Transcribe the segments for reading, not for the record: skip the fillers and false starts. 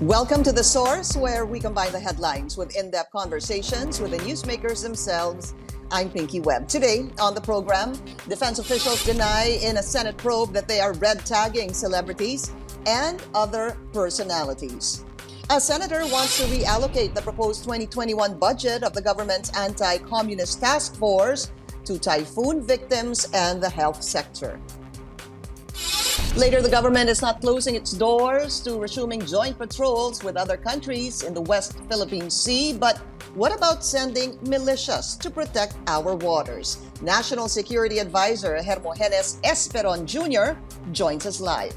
Welcome to The Source, where we combine the headlines with in-depth conversations with the newsmakers themselves. I'm Pinky Webb. Today on the program, defense officials deny in a Senate probe that they are red tagging celebrities and other personalities. A senator wants to reallocate the proposed 2021 budget of the government's anti-communist task force to typhoon victims and the health sector. Later, the government is not closing its doors to resuming joint patrols with other countries in the West Philippine Sea. But what about sending militias to protect our waters? National Security Advisor Hermogenes Esperon Jr. joins us live.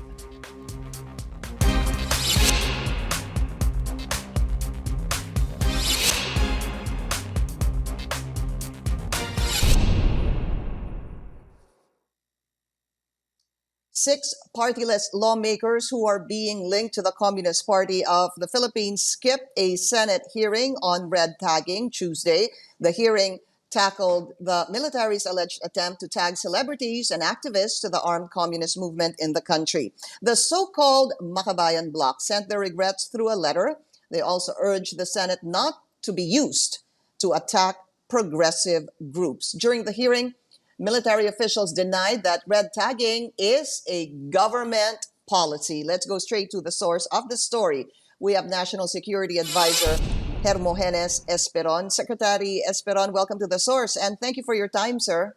Six partyless lawmakers who are being linked to the Communist Party of the Philippines skipped a Senate hearing on red tagging Tuesday. The hearing tackled the military's alleged attempt to tag celebrities and activists to the armed communist movement in the country. The so-called Makabayan Bloc sent their regrets through a letter. They also urged the Senate not to be used to attack progressive groups. During the hearing, military officials denied that red tagging is a government policy. Let's go straight to the source of the story. We have National Security Advisor Hermogenes Esperon. Secretary Esperon, welcome to the source, and thank you for your time, sir.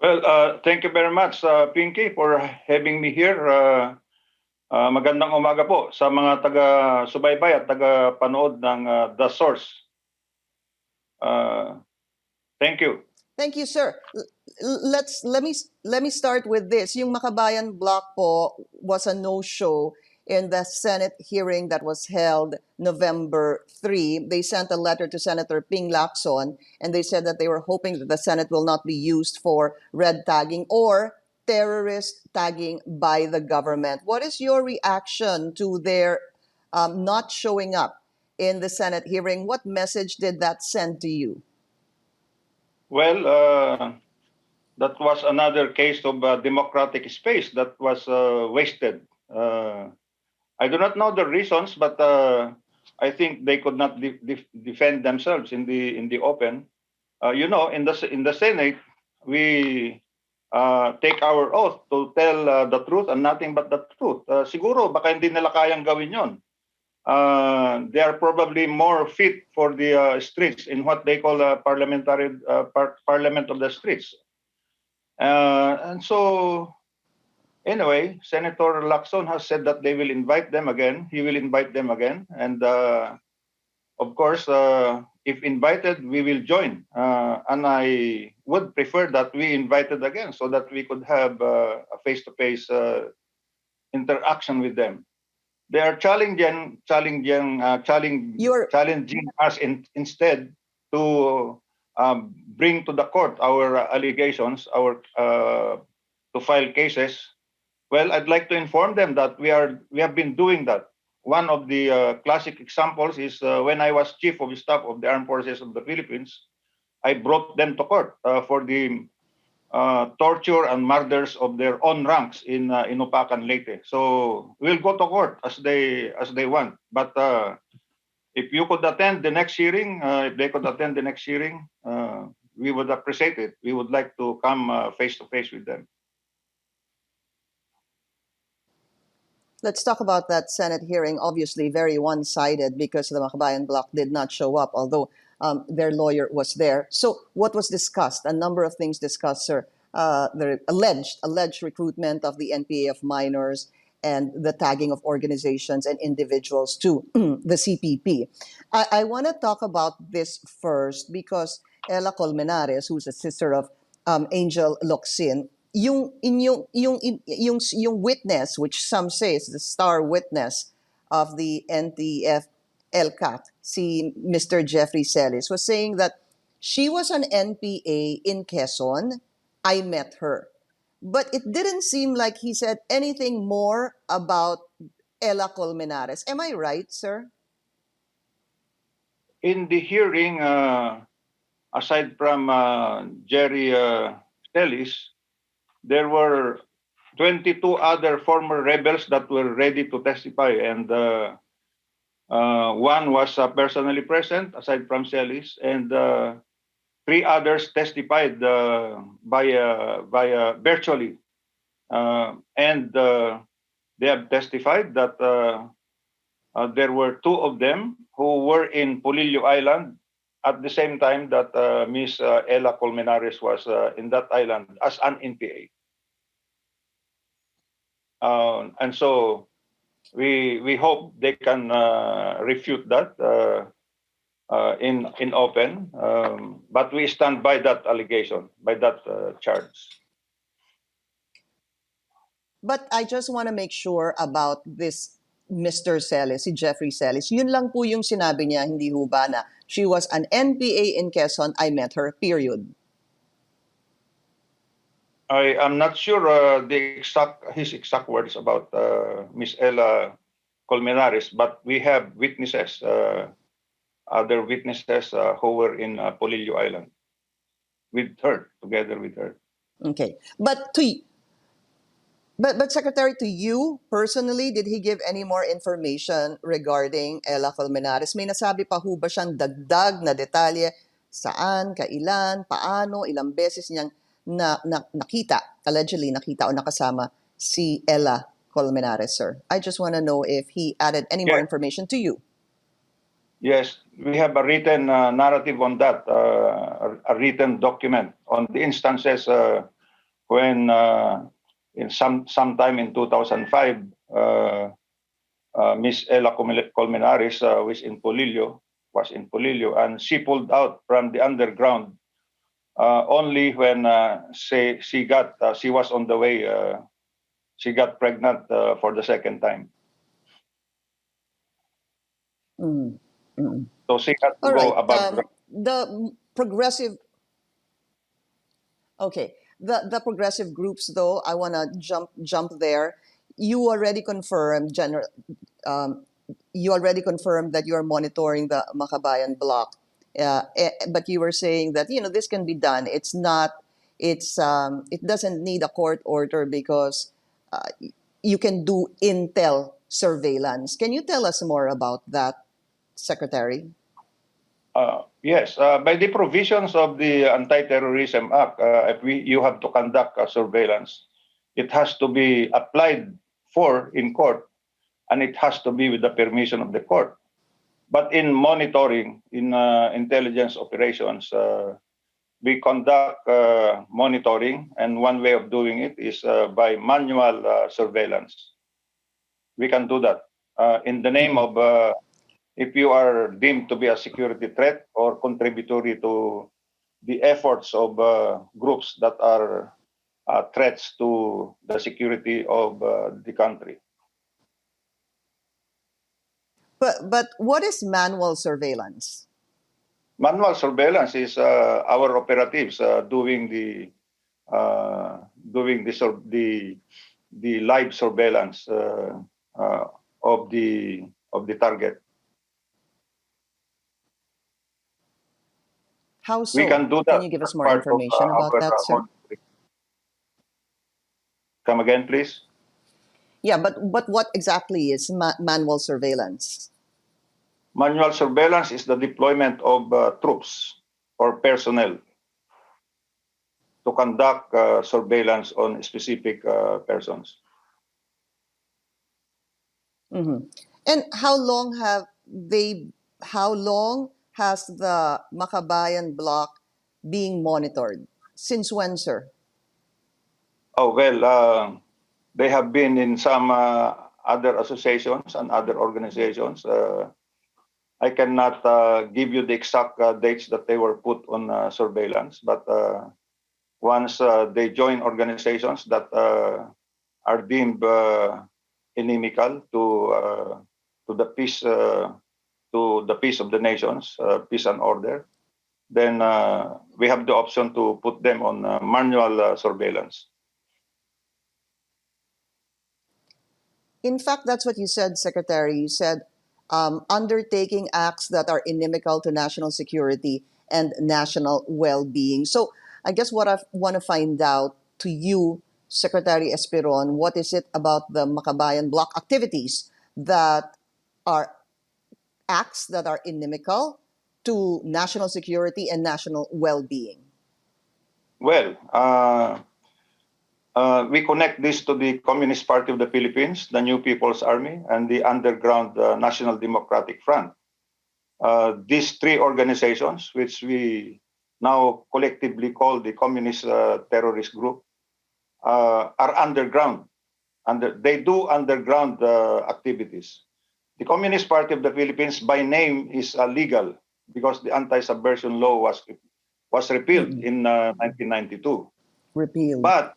Well, thank you very much, Pinky, for having me here. Magandang umaga po sa mga taga-subaybay at taga-panood ng The Source. Thank you. Thank you, sir. Let me start with this. Yung Makabayan Bloc po was a no-show in the Senate hearing that was held November 3. They sent a letter to Senator Ping Lacson, and they said that they were hoping that the Senate will not be used for red tagging or terrorist tagging by the government. What is your reaction to their not showing up in the Senate hearing? What message did that send to you? Well, that was another case of democratic space that was wasted. I do not know the reasons, but I think they could not defend themselves in the open. In the Senate, we take our oath to tell the truth and nothing but the truth. Siguro baka hindi nila kayang gawin yon. They are probably more fit for the streets in what they call a parliament of the streets. And so, anyway, Senator Lacson has said that they will invite them again. He will invite them again. And of course, if invited, we will join. And I would prefer that we invited again so that we could have a face-to-face interaction with them. They are challenging us instead to bring to the court our allegations, to file cases. Well, I'd like to inform them that we have been doing that. One of the classic examples is when I was Chief of Staff of the Armed Forces of the Philippines, I brought them to court for the torture and murders of their own ranks in Upacan, Leyte. So we'll go to court as they want. But if you could attend the next hearing, if they could attend the next hearing, we would appreciate it. We would like to come face to face with them. Let's talk about that Senate hearing. Obviously, very one-sided because the Makabayan Bloc did not show up, although their lawyer was there. So what was discussed? A number of things discussed, sir. The alleged recruitment of the NPA of minors and the tagging of organizations and individuals to the CPP. I want to talk about this first because Ella Colmenares, who's a sister of Angel Locsin, yung witness, which some say is the star witness of the NTF LCAC, si Mr. Jeffrey Celis, was saying that she was an NPA in Quezon. I met her. But it didn't seem like he said anything more about Ella Colmenares. Am I right, sir? In the hearing, aside from Jerry Celis, there were 22 other former rebels that were ready to testify, and one was personally present, aside from Celis, and three others testified via virtually, and they have testified that there were two of them who were in Polillo Island at the same time that Miss Ella Colmenares was in that island as an NPA. And so we hope they can refute that in open, but we stand by that allegation, by that charge. But I just want to make sure about this Mr. Celis, si Jeffrey Celis. Yun lang po yung sinabi niya, hindi ho ba na she was an NPA in Quezon, I met her, period. I am not sure his exact words about Miss Ella Colmenares, but we have witnesses, other witnesses who were in Polillo Island with her, together with her. Okay. But Secretary, to you personally, did he give any more information regarding Ella Colmenares? May nasabi pa ho ba siyang dagdag na detalye? Saan, kailan, paano, ilang beses niyang nakita, allegedly nakita o nakasama si Ella Colmenares, sir? I just want to know if he added any more information to you. Yes, we have a written narrative on that, a written document on the instances when in sometime in 2005, Miss Ella Colmenares was in Polillo, and she pulled out from the underground only when she was on the way. She got pregnant for the second time. So she had to go above ground. The progressive. Okay. The progressive groups, though, I want to jump there. You already confirmed, you already confirmed that you are monitoring the Makabayan block, but you were saying that this can be done. It doesn't need a court order because you can do intel surveillance. Can you tell us more about that, Secretary? Yes, by the provisions of the Anti-Terrorism Act, if you have to conduct surveillance, it has to be applied for in court, and it has to be with the permission of the court. But in monitoring, in intelligence operations, we conduct monitoring, and one way of doing it is by manual surveillance. We can do that in the name of if you are deemed to be a security threat or contributory to the efforts of groups that are threats to the security of the country. But what is manual surveillance? Manual surveillance is our operatives doing the live surveillance of the target. How so? We can do that. Can you give us more information about that, sir? Come again, please. Yeah, but what exactly is manual surveillance? Manual surveillance is the deployment of troops or personnel to conduct surveillance on specific persons. Mm-hmm. And how long has the Makabayan block being monitored? Since when, sir? Oh, well, they have been in some other associations and other organizations. I cannot give you the exact dates that they were put on surveillance, but once they join organizations that are deemed inimical to the peace of the nations, peace and order, then we have the option to put them on manual surveillance. In fact, that's what you said, Secretary. You said undertaking acts that are inimical to national security and national well-being. So I guess what I want to find out to you, Secretary Esperon, what is it about the Makabayan bloc activities that are acts that are inimical to national security and national well-being? Well, we connect this to the Communist Party of the Philippines, the New People's Army, and the underground National Democratic Front. These three organizations, which we now collectively call the Communist Terrorist Group, are underground. They do underground activities. The Communist Party of the Philippines, by name, is legal because the anti-subversion law was repealed in 1992. Repealed. But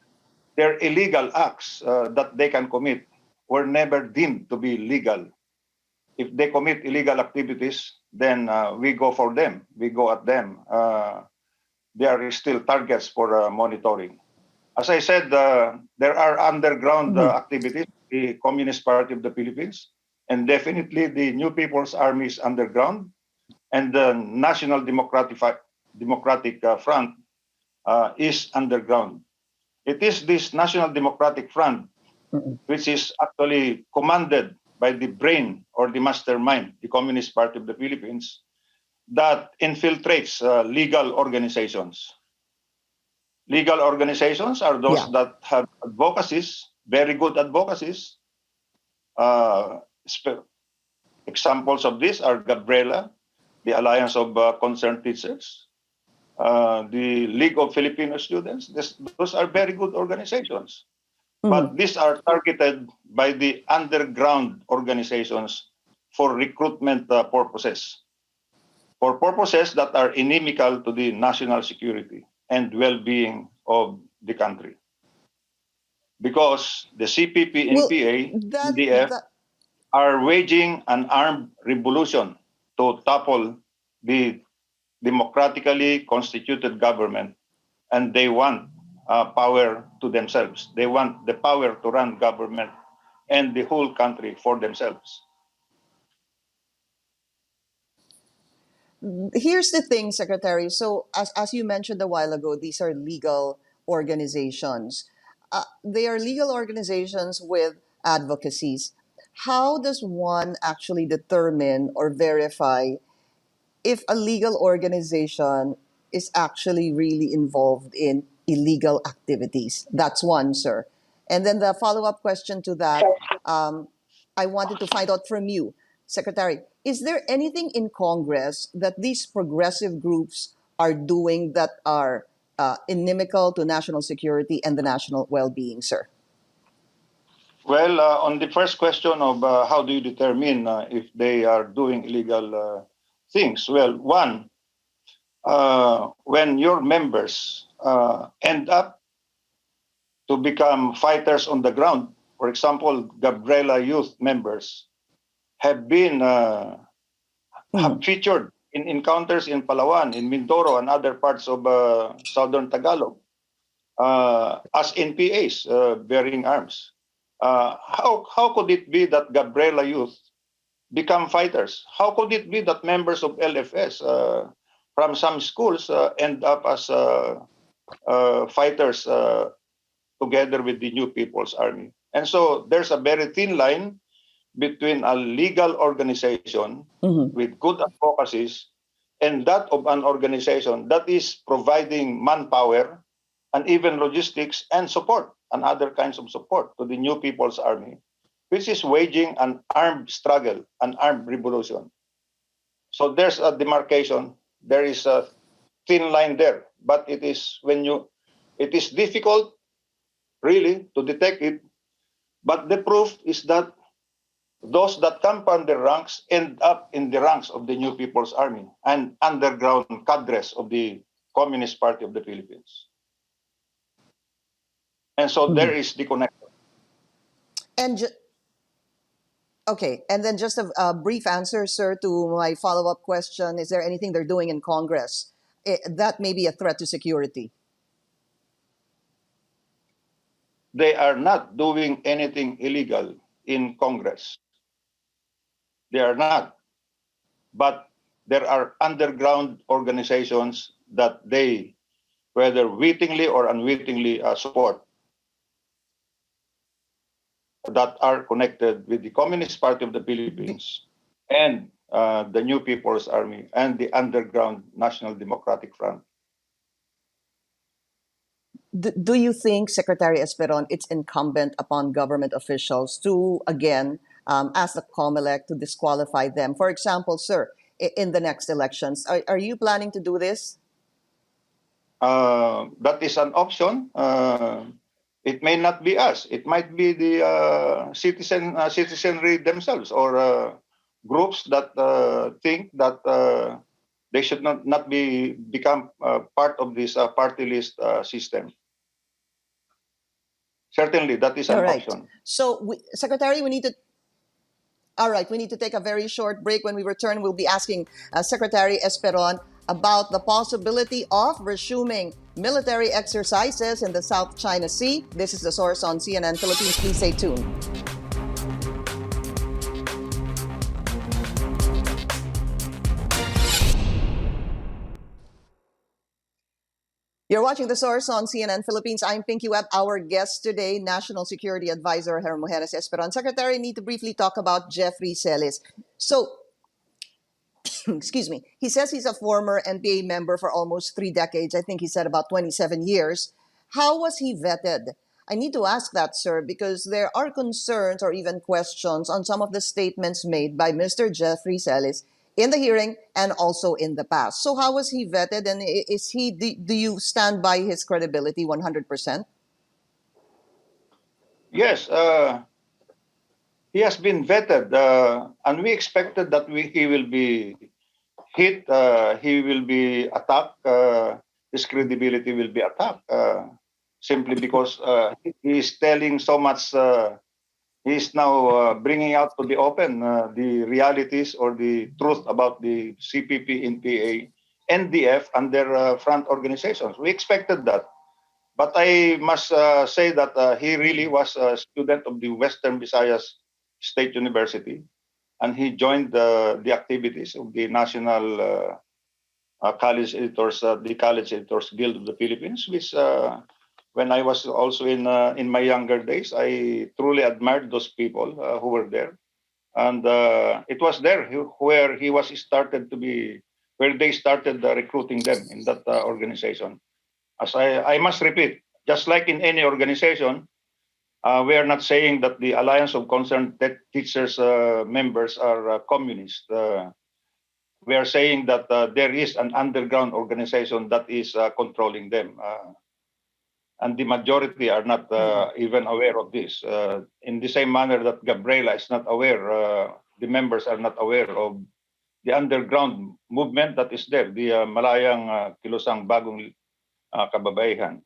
their illegal acts that they can commit were never deemed to be legal. If they commit illegal activities, then we go for them. We go at them. They are still targets for monitoring. As I said, there are underground activities, the Communist Party of the Philippines, and definitely the New People's Army is underground, and the National Democratic Front is underground. It is this National Democratic Front, which is actually commanded by the brain or the mastermind, the Communist Party of the Philippines, that infiltrates legal organizations. Legal organizations are those that have advocacies, very good advocacies. Examples of this are Gabriela, the Alliance of Concerned Teachers, the League of Filipino Students. Those are very good organizations. But these are targeted by the underground organizations for recruitment purposes, for purposes that are inimical to the national security and well-being of the country. Because the CPP, NPA, NDF are waging an armed revolution to topple the democratically constituted government, and they want power to themselves. They want the power to run government and the whole country for themselves. Here's the thing, Secretary. So, as you mentioned a while ago, these are legal organizations. They are legal organizations with advocacies. How does one actually determine or verify if a legal organization is actually really involved in illegal activities? That's one, sir. And then the follow-up question to that, I wanted to find out from you, Secretary, is there anything in Congress that these progressive groups are doing that are inimical to national security and the national well-being, sir? Well, on the first question of how do you determine if they are doing illegal things? Well, one, when your members end up to become fighters on the ground, for example, Gabriela Youth members have been have featured in encounters in Palawan, in Mindoro, and other parts of southern Tagalog as NPAs bearing arms. How could it be that Gabriela Youth become fighters? How could it be that members of LFS from some schools end up as fighters together with the New People's Army? And so there's a very thin line between a legal organization with good advocacies and that of an organization that is providing manpower and even logistics and support and other kinds of support to the New People's Army, which is waging an armed struggle, an armed revolution. So there's a demarcation. There is a thin line there, but it is difficult really to detect it. But the proof is that those that come from the ranks end up in the ranks of the New People's Army and underground cadres of the Communist Party of the Philippines. And so there is the connection. And okay, and then just a brief answer, sir, to my follow-up question. Is there anything they're doing in Congress that may be a threat to security? They are not doing anything illegal in Congress. They are not. But there are underground organizations that they, whether wittingly or unwittingly, support. that are connected with the Communist Party of the Philippines and the New People's Army and the underground National Democratic Front. Do you think, Secretary Esperon, it's incumbent upon government officials to, again, ask the COMELEC to disqualify them? For example, sir, in the next elections, are you planning to do this? That is an option. It may not be us. It might be the citizenry themselves or groups that think that they should not become part of this party list system. Certainly, that is All an right. option. So, Secretary, we need to. All right, we need to take a very short break. When we return, we'll be asking Secretary Esperon about the possibility of resuming military exercises in the South China Sea. This is The Source on CNN Philippines. Please stay tuned. You're watching The Source on CNN Philippines. I'm Pinky Webb. Our guest today, National Security Advisor Hermogenes Esperon. Secretary, I need to briefly talk about Jeffrey Celis. So, excuse me, he says he's a former NPA member for almost 3 decades. I think he said about 27 years. How was he vetted? I need to ask that, sir, because there are concerns or even questions on some of the statements made by Mr. Jeffrey Celis in the hearing and also in the past. So how was he vetted, and is he? Do you stand by his credibility 100%? Yes, he has been vetted, and we expected that he will be hit, he will be attacked, his credibility will be attacked, simply because he is telling so much. He is now bringing out to the open the realities or the truth about the CPP, NPA, NDF, and their front organizations. We expected that. But I must say that he really was a student of the Western Visayas State University, and he joined the activities of the National College Editors, the College Editors Guild of the Philippines, which when I was also in my younger days, I truly admired those people who were there, and it was there where he was started to be, where they started recruiting them in that organization. As I must repeat, just like in any organization, we are not saying that the Alliance of Concerned Teachers members are communist. We are saying that there is an underground organization that is controlling them. And the majority are not even aware of this. In the same manner that Gabriela is not aware, the members are not aware of the underground movement that is there, the Malayang Kilusang Bagong Kababaihan.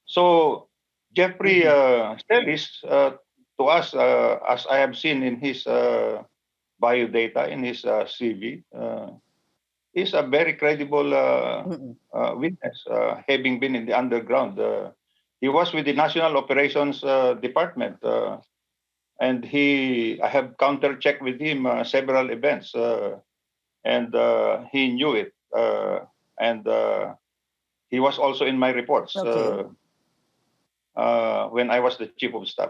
So Jeffrey Celis, to us, as I have seen in his bio data, in his CV, is a very credible witness, having been in the underground. He was with the National Operations Department, and I have counter-checked with him several events, and he knew it. And he was also in my reports when I was the Chief of Staff.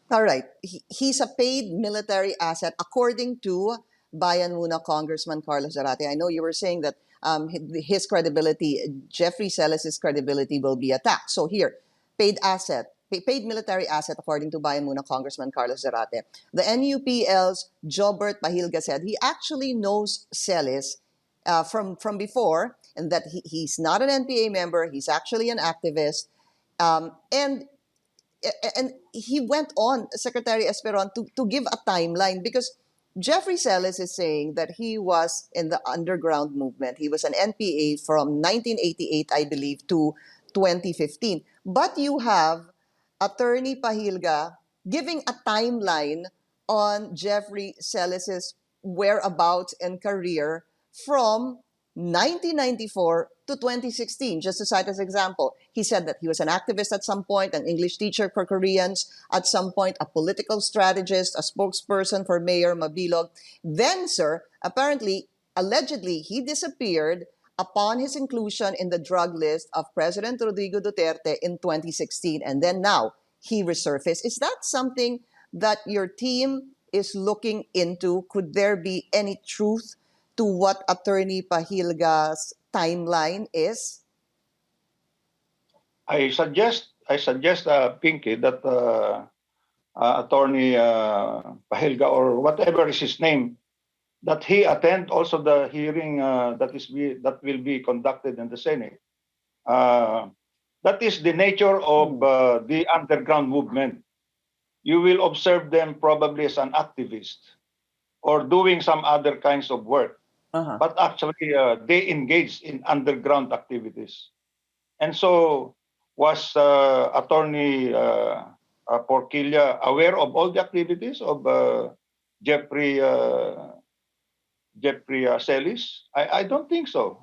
All right. He's a paid military asset, according to Bayan Muna Congressman Carlos Zarate. I know you were saying that his credibility, Jeffrey Celis' credibility will be attacked. So here, paid military asset, according to Bayan Muna Congressman Carlos Zarate. The NUPL's Gov't Pahilga said he actually knows Celis from before, and that he's not an NPA member, he's actually an activist. And he went on, Secretary Esperon, to give a timeline, because Jeffrey Celis is saying that he was in the underground movement. He was an NPA from 1988, I believe, to 2015. But you have Attorney Pahilga giving a timeline on Jeffrey Celis's whereabouts and career from 1994 to 2016, just to cite as example. He said that he was an activist at some point, an English teacher for Koreans at some point, a political strategist, a spokesperson for Mayor Mabilog. Then, sir, apparently, allegedly, he disappeared upon his inclusion in the drug list of President Rodrigo Duterte in 2016, and then now he resurfaced. Is that something that your team is looking into? Could there be any truth to what Attorney Pahilga's timeline is? I suggest, Pinky, that Attorney Pahilga, or whatever is his name, that he attend also the hearing that will be conducted in the Senate. That is the nature of the underground movement. You will observe them probably as an activist or doing some other kinds of work, but actually they engage in underground activities. And so, was Attorney Porquilla aware of all the activities of Jeffrey Celis? I don't think so.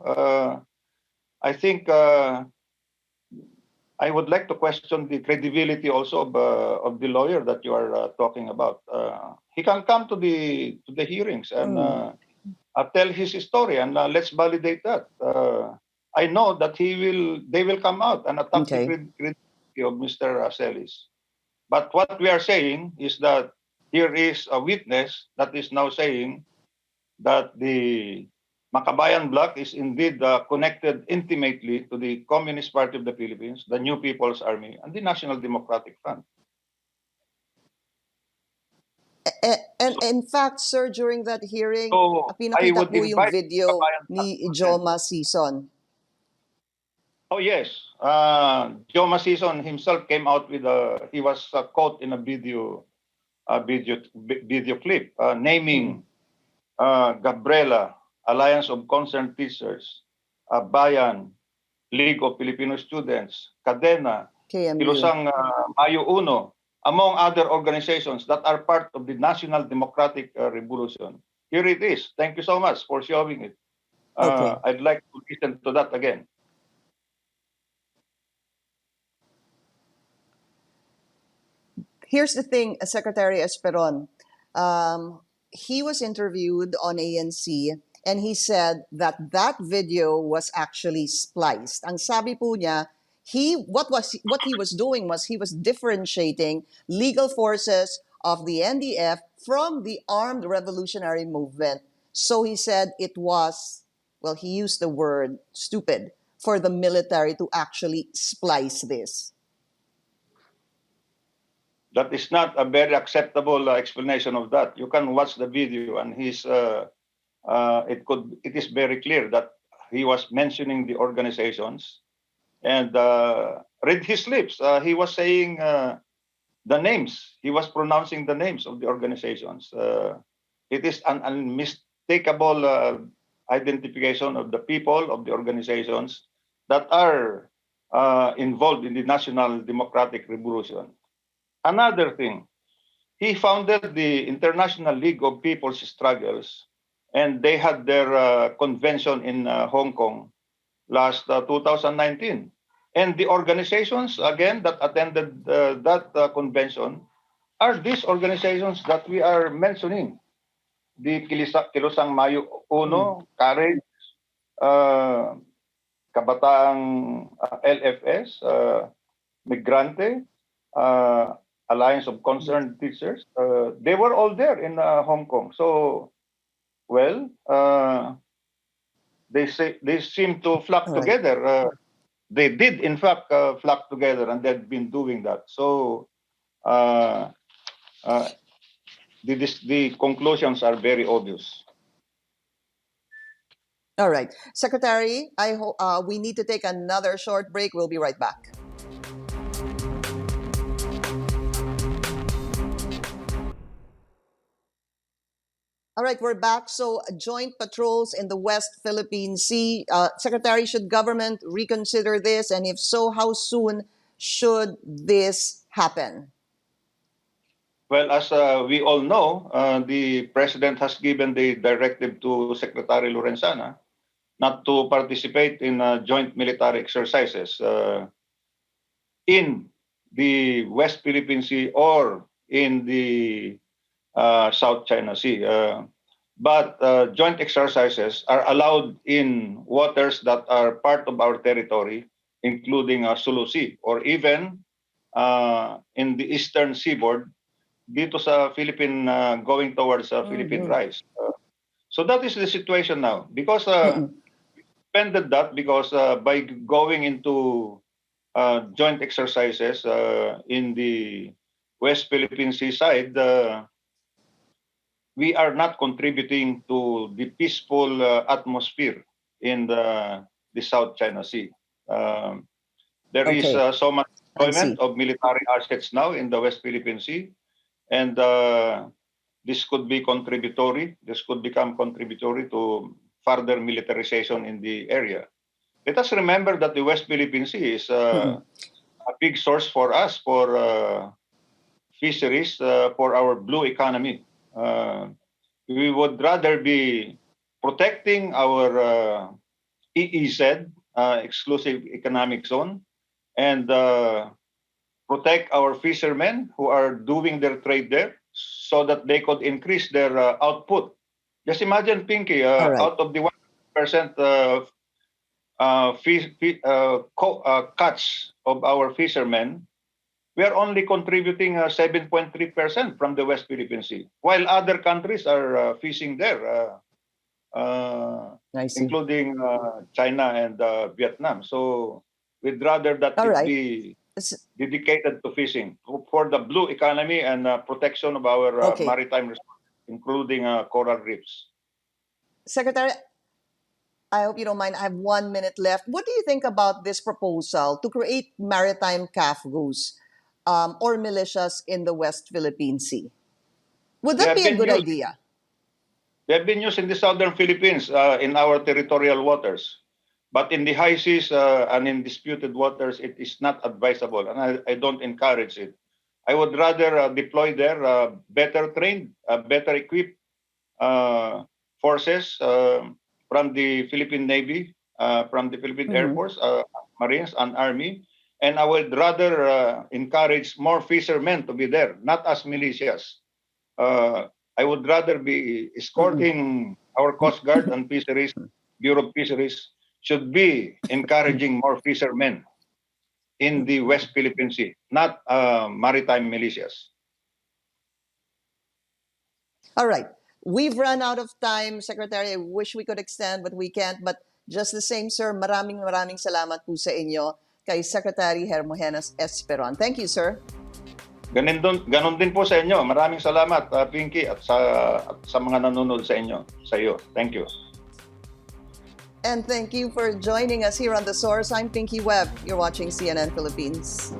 I think I would like to question the credibility also of the lawyer that you are talking about. He can come to the hearings and tell his story, and let's validate that. I know that they will come out and attack the credibility of Mr. Celis. But what we are saying is that here is a witness that is now saying that the Makabayan Bloc is indeed connected intimately to the Communist Party of the Philippines, the New People's Army, and the National Democratic Front. And in fact, sir, during that hearing, So, I pinakita would po yung invite video Makabayan Bloc ni to attend. Joma Sison. Oh yes, Joma Sison himself came out with he was caught in a video clip naming Gabriela, Alliance of Concerned Teachers, Bayan, League of Filipino Students, Cadena, KMU. Kilusang Mayo Uno, among other organizations that are part of the National Democratic Revolution. Here it is. Thank you so much for showing it. I'd like to listen to that again. Here's the thing, Secretary Esperon. He was interviewed on ANC and he said that that video was actually spliced. Ang sabi po niya, what he was doing was he was differentiating legal forces of the NDF from the armed revolutionary movement. So he said it was, well, he used the word stupid for the military to actually splice this. That is not a very acceptable explanation of that. You can watch the video, and it is very clear that he was mentioning the organizations, and read his lips. He was saying the names. He was pronouncing the names of the organizations. It is an unmistakable identification of the people of the organizations that are involved in the National Democratic Revolution. Another thing, he founded the International League of People's Struggles, and they had their convention in Hong Kong last 2019. And the organizations, again, that attended that convention are these organizations that we are mentioning. The Kilusang Mayo Uno, Courage, Kabataang LFS, Migrante, Alliance of Concerned Teachers, they were all there in Hong Kong. So, well, they seem to flock together. They did, in fact, flock together, and they've been doing that. So, the conclusions are very obvious. All right. Secretary, we need to take another short break. We'll be right back. All right, we're back. So, joint patrols in the West Philippine Sea. Secretary, should government reconsider this? And if so, how soon should this happen? Well, as we all know, the President has given the directive to Secretary Lorenzana not to participate in joint military exercises in the West Philippine Sea or in the South China Sea. but joint exercises are allowed in waters that are part of our territory, including Sulu Sea, or even in the eastern seaboard, dito sa Philippine, going towards Philippine Rise. So that is the situation now. Because suspended that because by going into joint exercises in the West Philippine Sea side, we are not contributing to the peaceful atmosphere in the South China Sea. There is Okay, so much I deployment see. of military assets now in the West Philippine Sea, and this could be contributory. This could become contributory to further militarization in the area. Let us remember that the West Philippine Sea is a big source for us for fisheries for our blue economy. We would rather be protecting our EEZ, exclusive economic zone, and protect our fishermen who are doing their trade there so that they could increase their output. Just imagine, Pinky, All right. out of the 1% catch of our fishermen, we are only contributing 7.3% from the West Philippine Sea, while other countries are fishing there, I see. including China and Vietnam. So we'd rather that All it right. be S- dedicated to fishing for the blue economy and protection of our Okay. maritime resources, including coral reefs. Secretary, I hope you don't mind. I have 1 minute left. What do you think about this proposal to create maritime CAFGOs or militias in the West Philippine Sea? Would They that have be a been good used. idea? They have been used in the southern Philippines in our territorial waters. But in the high seas and in disputed waters, it is not advisable, and I don't encourage it. I would rather deploy there better trained, better equipped forces from the Philippine Navy, from the Philippine Air Force, Marines, and Army. And I would rather encourage more fishermen to be there, not as militias. I would rather be escorting our Coast Guard and Fisheries, Bureau of Fisheries, should be encouraging more fishermen in the West Philippine Sea, not maritime militias. All right. We've run out of time, Secretary. I wish we could extend, but we can't. But just the same, sir, maraming salamat po sa inyo kay Secretary Hermogenes Esperon. Thank you, sir. Ganon din po sa inyo. Maraming salamat, Pinky, at sa mga nanonood sa inyo, sa iyo. Thank you. And thank you for joining us here on The Source. I'm Pinky Webb. You're watching CNN Philippines.